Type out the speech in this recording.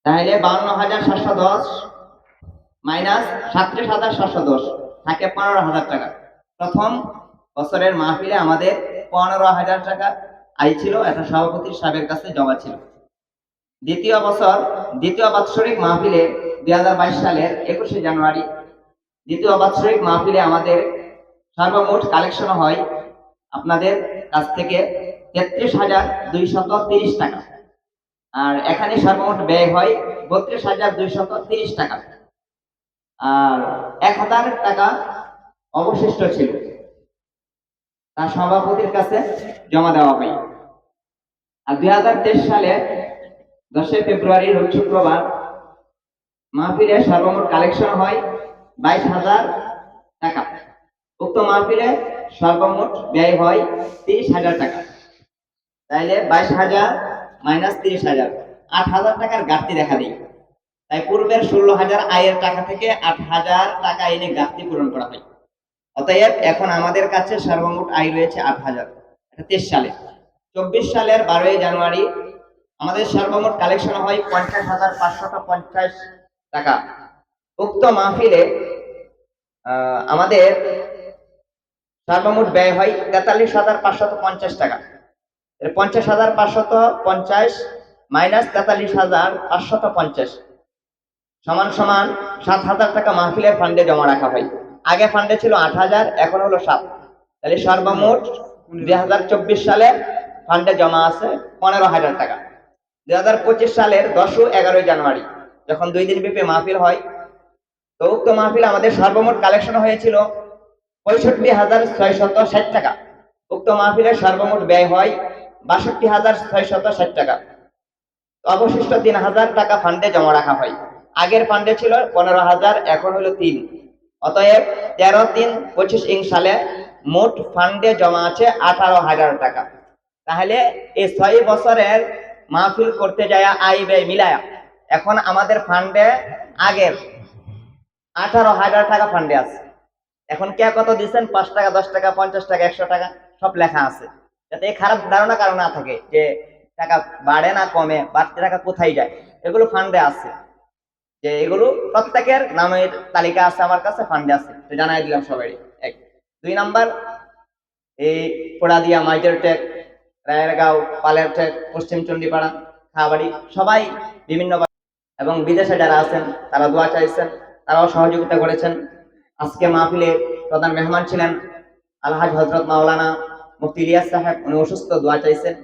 তাহলে 52,710 মাইনাস 37,710 থাকে 15,000 টাকা। প্রথম বছরের মাহফিলে আমাদের 15,000 টাকা আয় ছিল, এটা সভাপতির সাহেবের কাছে জমা ছিল। দ্বিতীয় বাৎসরিক মাহফিলে 2022 সালের 21শে জানুয়ারি দ্বিতীয় বাৎসরিক মাহফিলে আমাদের সর্বমোট কালেকশন হয় আপনাদের কাছ থেকে 33,230 টাকা, আর এখানে সর্বমোট ব্যয় হয় 32,230 টাকা, আর 1,000 টাকা অবশিষ্ট ছিল, তা সভাপতির কাছে জমা দেওয়া হয়। আর 2023 সালে 10 ফেব্রুয়ারি রোজ শুক্রবার মাহফিলে সর্বমোট কালেকশন হয় 22,000 টাকা। উক্ত মাহফিলে সর্বমোট ব্যয় হয় 30,000 টাকা। তাইলে 22,000 মাইনাস 30,000, 8,000 টাকার ঘাটতি দেখা দেয়। তাই পূর্বের 16,000 আয়ের টাকা থেকে 8,000 টাকা এনে ঘাটতি পূরণ করা হয়। অতএব এখন আমাদের কাছে সর্বমোট আয় রয়েছে 8,000। 23 সালে 24 সালের 12 জানুয়ারি আমাদের সর্বমোট কালেকশন হয় 50,550 টাকা। উক্ত মাহফিলে আমাদের সর্বমোট ব্যয় হয় 43,550 টাকা। 50,550 মাইনাস 43,550 সমান সমান 7,000 টাকা মাহফিলের ফান্ডে জমা রাখা হয়। আগে ফান্ডে ছিল 8,000, এখন হলো 7। তাহলে সর্বমোট 2024 সালে ফান্ডে জমা আছে 15,000 টাকা। 2025 সালের 10 ও 11 জানুয়ারি যখন 2 দিন ব্যাপী মাহফিল হয়, তো উক্ত মাহফিল আমাদের সর্বমোট কালেকশন হয়েছিল 65,660 টাকা। উক্ত মাহফিলের সর্বমোট ব্যয় হয় 62,660 টাকা। অবশিষ্ট 3,000 টাকা ফান্ডে জমা রাখা হয়। আগের ফান্ডে ছিল 15,000, এখন হলো 3। অতএব 13-3-25 সালে মোট ফান্ডে জমা আছে 18,000 টাকা। তাহলে এই 6 বছরের মাহফিল করতে যায় আয় ব্যয় মিলায়া এখন আমাদের ফান্ডে আগের 18,000 টাকা ফান্ডে আছে। এখন কে কত দিচ্ছেন, 5 টাকা, 10 টাকা, 50 টাকা, 100 টাকা সব লেখা আছে, যাতে এই খারাপ ধারণা কারো না থাকে যে টাকা বাড়ে না কমে, বাড়তি টাকা কোথায় যায়। এগুলো ফান্ডে আছে, যে এগুলো প্রত্যেকের নামের তালিকা আছে আমার কাছে, ফান্ডে আছে, তো জানাই দিলাম সবাই। 2 নাম্বার, এই পোড়াদিয়া, মাইজর টেক, রায়েরগাঁও, পালের টেক, পশ্চিম চণ্ডীপাড়া, খাবাড়ি সবাই বিভিন্ন এবং বিদেশে যারা আছেন তারা দোয়া চাইছেন, তারাও সহযোগিতা করেছেন। আজকে মাহফিলে প্রধান মেহমান ছিলেন আলহাজ হযরত মাওলানা মুফতি ইলিয়াস সাহেব, উনি অসুস্থ, দোয়া চাইছেন।